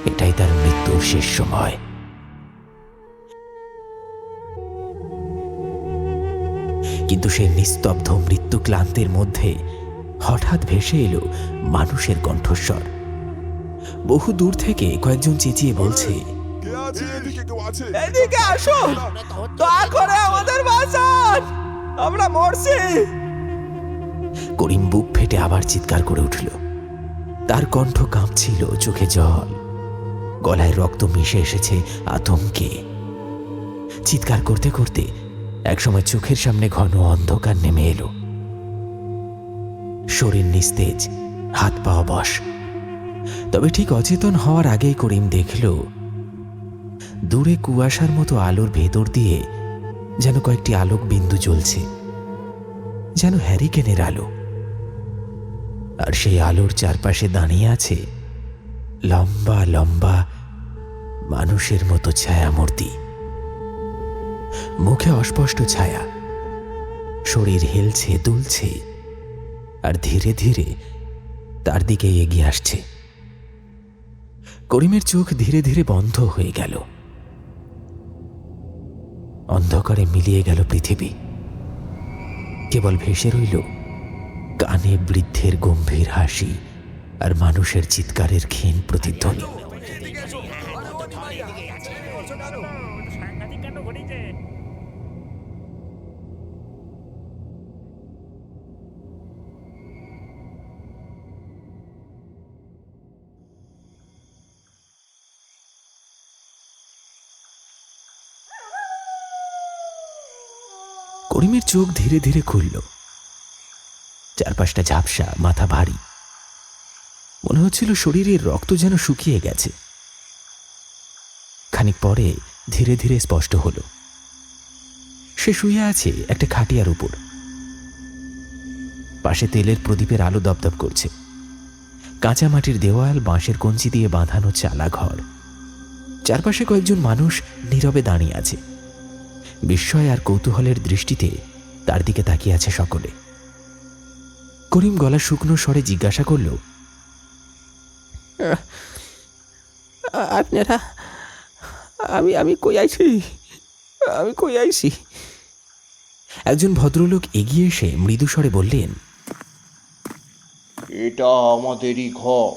এটাই তার মৃত্যুর শেষ সময়। কিন্তু সেই নিস্তব্ধ মৃত্যু ক্লান্তের মধ্যে হঠাৎ ভেসে এলো মানুষের কণ্ঠস্বর। বহু দূর থেকে কয়েকজন চেঁচিয়ে বলছে, কে আছে এদিকে? কেউ আছে? এদিকে আসো, দয়া করে আমাদের বাঁচান, আমরা মরছি। করিম বুক ফেটে আবার চিৎকার করে উঠল। তার কণ্ঠ কাঁপছিল, চোখে জল, গলায় রক্ত মিশে এসেছে আতঙ্কে। চিৎকার করতে করতে একসময় চোখের সামনে ঘন অন্ধকার নেমে এলো। শরীর নিস্তেজ, হাত পা অবশ। তবে ঠিক অচেতন হওয়ার আগেই করিম দেখল দূরে কুয়াশার মতো আলোর ভেতর দিয়ে যেন কয়েকটি আলোক বিন্দু জ্বলছে, যেন হ্যারিকেনের আলো। আর সেই আলোর চারপাশে দাঁড়িয়ে আছে লম্বা লম্বা মানুষের মতো ছায়ামূর্তি। মুখে অস্পষ্ট ছায়া, শরীর হেলছে দুলছে আর ধীরে ধীরে তার দিকে এগিয়ে আসছে। করিমের চোখ ধীরে ধীরে বন্ধ হয়ে গেল। অন্ধকারে মিলিয়ে গেল পৃথিবী। কেবল ভেসে রইল কানে বৃদ্ধের গম্ভীর হাসি আর মানুষের চিৎকারের ক্ষীণ প্রতিধ্বনি। করিমের চোখ ধীরে ধীরে খুলল। চারপাশটা ঝাপসা, মাথা ভারী। মনে হচ্ছিল শরীরের রক্ত যেন শুকিয়ে গেছে। খানিক পরে ধীরে ধীরে স্পষ্ট হল সে শুয়ে আছে একটা খাটিয়ার উপর। পাশে তেলের প্রদীপের আলো দপদপ করছে। কাঁচা মাটির দেওয়াল, বাঁশের কঞ্চি দিয়ে বাঁধানো চালা ঘর। চারপাশে কয়েকজন মানুষ নীরবে দাঁড়িয়ে আছে। বিস্ময় আর কৌতূহলের দৃষ্টিতে তার দিকে তাকিয়ে আছে সকলে। করিম গলা শুকনো স্বরে জিজ্ঞাসা করল, আপনারা, আমি কই আইছি, আমি কই আইছি? একজন ভদ্রলোক এগিয়ে এসে মৃদু স্বরে বললেন, এটা আমাদেরই ঘর,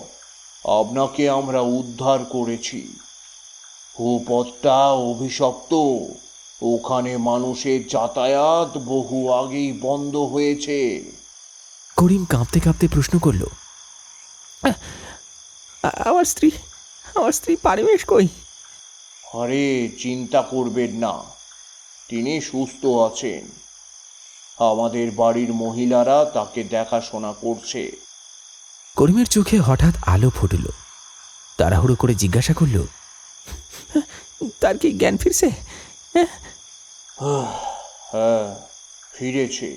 আপনাকে আমরা উদ্ধার করেছি। ভূপথটা অভিশপ্ত, ওখানে মানুষের যাতায়াত বহু আগেই বন্ধ হয়েছে। করিম কাঁপতে কাঁপতে প্রশ্ন করল, আমার স্ত্রী পারিমেশ কই? আরে চিন্তা করবেন না, তিনি সুস্থ আছেন। আমাদের বাড়ির মহিলারা তাকে দেখাশোনা করছে। করিমের চোখে হঠাৎ আলো ফুটল। তাড়াহুড়ো করে জিজ্ঞাসা করল, তার কি জ্ঞান ফিরছে? হ্যাঁ, ফিরেছে।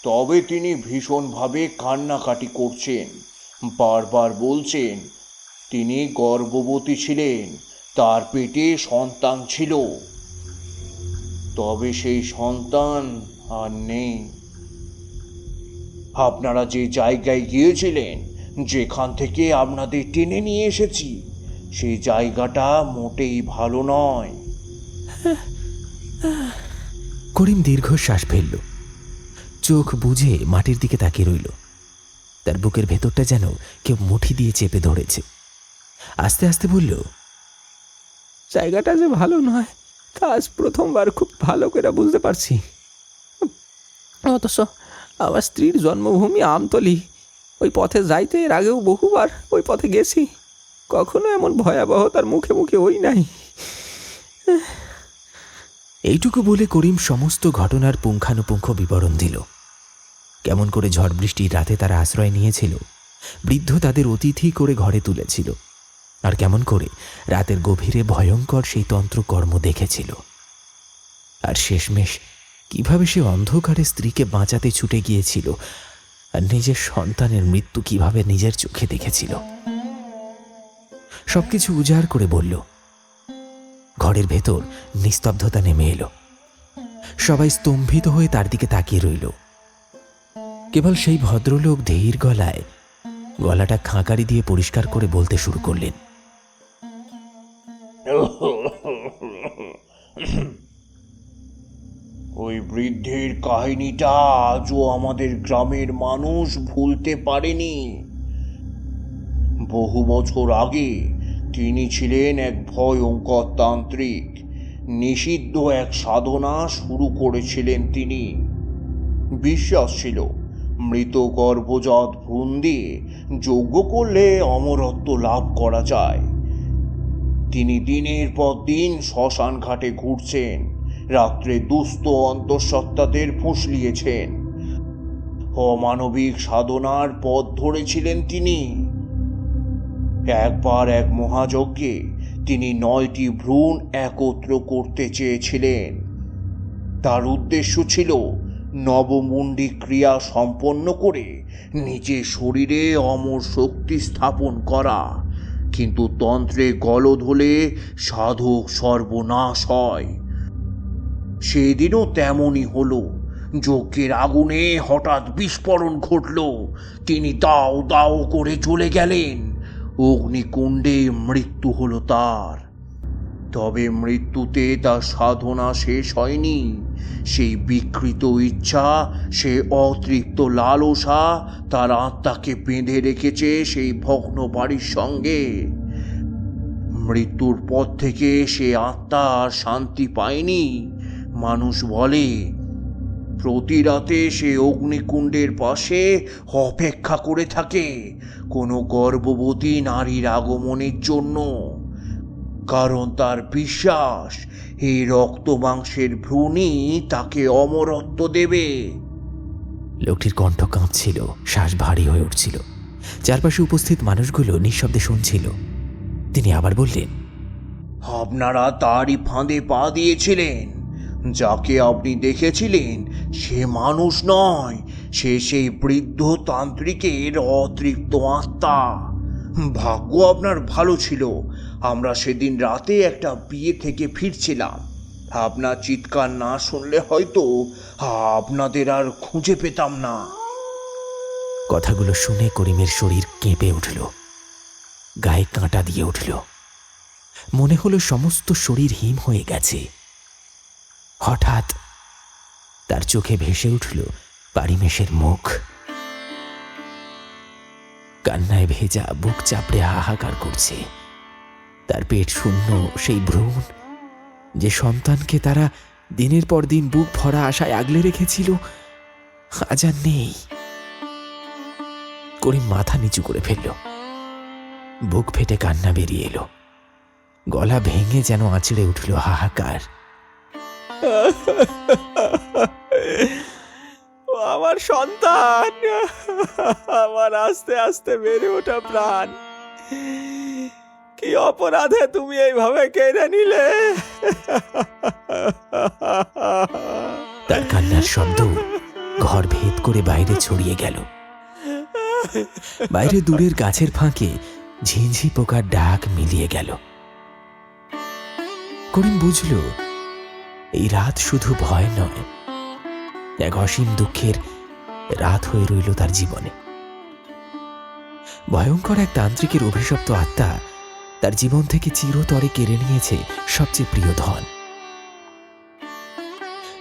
তবে তিনি ভীষণভাবে কান্নাকাটি করছেন, বারবার বলছেন তিনি গর্ভবতী ছিলেন, তার পেটে সন্তান ছিল, তবে সেই সন্তান আর নেই। আপনারা যে জায়গায় গিয়েছিলেন, যেখান থেকে আপনাদের টেনে নিয়ে এসেছি, সেই জায়গাটা মোটেই ভালো নয়। করিম দীর্ঘশ্বাস ফেলল। চোখ বুজে মাটির দিকে তাকিয়ে রইল। তার বুকের ভেতরটা যেন কেউ মুঠি দিয়ে চেপে ধরেছে। আস্তে আস্তে বলল, জায়গাটা যে ভালো নয় তা আজ প্রথমবার খুব ভালো করে বুঝতে পারছি। অথচ আমার স্ত্রীর জন্মভূমি আমতলি, ওই পথে যাইতে এর আগেও বহুবার ওই পথে গেছি, কখনো এমন ভয়াবহতার মুখে মুখে ওই নাই। এইটুকু বলে করিম সমস্ত ঘটনার পুঙ্খানুপুঙ্খ বিবরণ দিল। কেমন করে ঝড় বৃষ্টির রাতে তারা আশ্রয় নিয়েছিল, বৃদ্ধ তাদের অতিথি করে ঘরে তুলেছিল, আর কেমন করে রাতের গভীরে ভয়ঙ্কর সেই তন্ত্রকর্ম দেখেছিল, আর শেষমেশ কিভাবে সে অন্ধকারে স্ত্রীকে বাঁচাতে ছুটে গিয়েছিল, আর নিজের সন্তানের মৃত্যু কিভাবে নিজের চোখে দেখেছিল। সবকিছু উজাড় করে বলল। ঘরের ভেতর নিস্তব্ধতা নেমে এলো। সবাই স্তম্ভিত হয়ে তার দিকে তাকিয়ে রইল। কেবল সেই ভদ্রলোক ধীর গলায় গলাটা খাঁকারি দিয়ে পরিষ্কার করে বলতে শুরু করলেন, ওই বৃদ্ধের কাহিনীটা আজও আমাদের গ্রামের মানুষ ভুলতে পারেনি। বহু বছর আগে তিনি ছিলেন এক ভয়ঙ্কর তান্ত্রিক। নিষিদ্ধ এক সাধনা শুরু করেছিলেন তিনি। বিশ্বাস ছিল মৃত গর্ভজাত ভ্রূণ দিয়ে যজ্ঞ করলে অমরত্ব লাভ করা যায়। তিনি দিনের পর দিন শ্মশান ঘাটে ঘুরছেন, রাত্রে দুস্থ অন্তঃসত্ত্বাদের ফুঁসলিয়েছেন, অমানবিক সাধনার পথ ধরেছিলেন তিনি। একবার এক মহাযজ্ঞে তিনি 9টি ভ্রূণ একত্র করতে চেয়েছিলেন। তার উদ্দেশ্য ছিল নবমুণ্ডী ক্রিয়া সম্পন্ন করে নিজের শরীরে অমর শক্তি স্থাপন করা। কিন্তু তন্ত্রে গলদ হলে সাধক সর্বনাশ হয়। সেদিনও তেমনই হলো। যজ্ঞের আগুনে হঠাৎ বিস্ফোরণ ঘটল। তিনি দাও দাও করে চলে গেলেন। অগ্নিকুণ্ডে মৃত্যু হলো তার। তবে মৃত্যুতে তার সাধনা শেষ হয়নি। সেই বিকৃত ইচ্ছা, সে অতৃপ্ত লালসা তার আত্মাকে বেঁধে রেখেছে সেই ভগ্ন বাড়ির সঙ্গে। মৃত্যুর পর থেকে সে আত্মা আর শান্তি পায়নি। মানুষ বলে প্রতি রাতে সে অগ্নিকুণ্ডের পাশে অপেক্ষা করে থাকে কোনো গর্ভবতী নারীর আগমনের জন্য। কারণ তার বিশ্বাস এই রক্ত মাংসের ভ্রূণই তাকে অমরত্ব দেবে। লোকটির কণ্ঠ কাঁপছিল, শ্বাস ভারী হয়ে উঠছিল। চারপাশে উপস্থিত মানুষগুলো নিঃশব্দে শুনছিল। তিনি আবার বললেন, আপনারা তারই ফাঁদে পা দিয়েছিলেন। যাকে আপনি দেখেছিলেন সে মানুষ নয়, সে সেই বৃদ্ধ তান্ত্রিকের অতৃপ্ত আত্মা। ভাগ্য আপনার ভালো ছিল, আমরা সেদিন রাতে একটা বিয়ে থেকে ফিরছিলাম। আপনার চিৎকার না শুনলে হয়তো আপনাদের আর খুঁজে পেতাম না। কথাগুলো শুনে করিমের শরীর কেঁপে উঠল, গায়ে কাঁটা দিয়ে উঠল। মনে হলো সমস্ত শরীর হিম হয়ে গেছে। হঠাৎ তার চোখে ভেসে উঠল পারিমেশের মুখ। কান্নায় ভেজা, বুক চাপড়ে হাহাকার করছে। তার পেট শূন্য। সেই ভ্রূণ, যে সন্তানকে তারা দিনের পর দিন বুক ভরা আশায় আগলে রেখেছিল, আজ আর নেই। করিম মাথা নিচু করে ফেলল। বুক ফেটে কান্না বেরিয়ে এলো। গলা ভেঙে যেন আঁচড়ে উঠল হাহাকার। আমার সন্তান, আমার আস্তে আস্তে বেড়ে ওঠা প্রাণ, কি অপরাধে তুমি এইভাবে কেড়ে নিলে? তার কান্নার শব্দ ঘর ভেদ করে বাইরে ছড়িয়ে গেল। বাইরে দূরের গাছের ফাঁকে ঝিঁঝি পোকার ডাক মিলিয়ে গেল। করিম বুঝল এই রাত শুধু ভয় নয়, এক অসীম দুঃখের রাত হয়ে রইল তার জীবনে। ভয়ঙ্কর এক তান্ত্রিকের অভিশপ্ত আত্মা তার জীবন থেকে চিরতরে কেড়ে নিয়েছে সবচেয়ে প্রিয় ধন।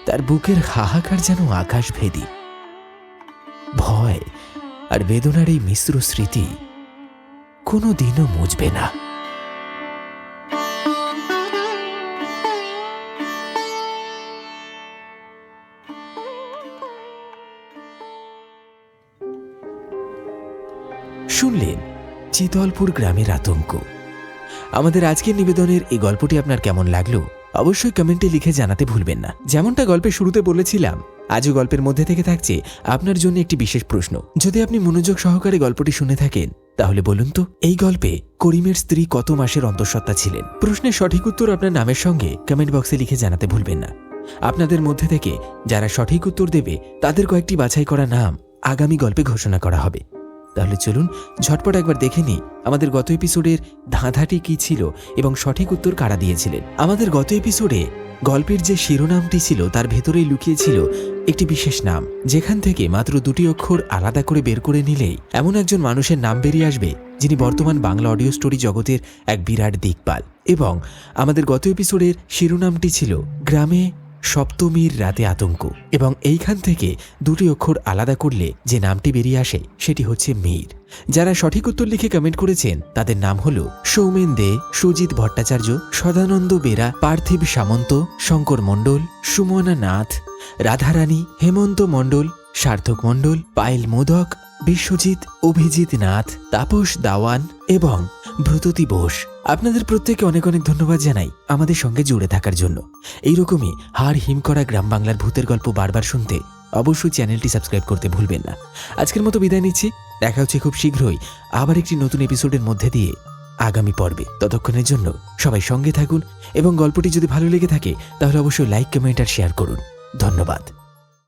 তার বুকের হাহাকার যেন আকাশভেদী। ভয় আর বেদনার এই মিশ্র স্মৃতি কোনোদিনও মুছবে না। শুনলেন চিতলপুর গ্রামের আতঙ্ক। আমাদের আজকের নিবেদনের এই গল্পটি আপনার কেমন লাগলো অবশ্যই কমেন্টে লিখে জানাতে ভুলবেন না। যেমনটা গল্পের শুরুতে বলেছিলাম, আজও গল্পের মধ্যে থেকে থাকছে আপনার জন্য একটি বিশেষ প্রশ্ন। যদি আপনি মনোযোগ সহকারে গল্পটি শুনে থাকেন তাহলে বলুন তো, এই গল্পে করিমের স্ত্রী কত মাসের অন্তঃসত্ত্বা ছিলেন? প্রশ্নের সঠিক উত্তর আপনার নামের সঙ্গে কমেন্ট বক্সে লিখে জানাতে ভুলবেন না। আপনাদের মধ্যে থেকে যারা সঠিক উত্তর দেবে তাদের কয়েকটি বাছাই করা নাম আগামী গল্পে ঘোষণা করা হবে। তাহলে চলুন ঝটপট একবার দেখে নিই আমাদের গত এপিসোডের ধাঁধাটি কি ছিল এবং সঠিক উত্তর কারা দিয়েছিলেন। আমাদের গত এপিসোডে গল্পের যে শিরোনামটি ছিল তার ভেতরেই লুকিয়েছিল একটি বিশেষ নাম, যেখান থেকে মাত্র 2টি অক্ষর আলাদা করে বের করে নিলেই এমন একজন মানুষের নাম বেরিয়ে আসবে যিনি বর্তমান বাংলা অডিও স্টোরি জগতের এক বিরাট দিকপাল। এবং আমাদের গত এপিসোডের শিরোনামটি ছিল গ্রামে সপ্তমীর রাতে আতঙ্ক, এবং এইখান থেকে দুটি অক্ষর আলাদা করলে যে নামটি বেরিয়ে আসে সেটি হচ্ছে মীর। যারা সঠিক উত্তর লিখে কমেন্ট করেছেন তাদের নাম হল সৌমেন দে, সুজিত ভট্টাচার্য, সদানন্দ বেরা, পার্থিব সামন্ত, শঙ্কর মণ্ডল, সুমনা নাথ, রাধারানী, হেমন্ত মণ্ডল, সার্থক মণ্ডল, পায়েল মোদক, বিশ্বজিৎ, অভিজিৎ নাথ, তাপস দাওয়ান এবং ব্রততী বোস। আপনাদের প্রত্যেকে অনেক অনেক ধন্যবাদ জানাই আমাদের সঙ্গে জুড়ে থাকার জন্য। এইরকমই হাড় হিম করা গ্রাম বাংলার ভূতের গল্প বারবার শুনতে অবশ্যই চ্যানেলটি সাবস্ক্রাইব করতে ভুলবেন না। আজকের মতো বিদায় নিচ্ছি, দেখা হচ্ছে খুব শীঘ্রই আবার একটি নতুন এপিসোডের মধ্যে দিয়ে আগামী পর্বে। ততক্ষণের জন্য সবাই সঙ্গে থাকুন এবং গল্পটি যদি ভালো লেগে থাকে তাহলে অবশ্যই লাইক, কমেন্ট আর শেয়ার করুন। ধন্যবাদ।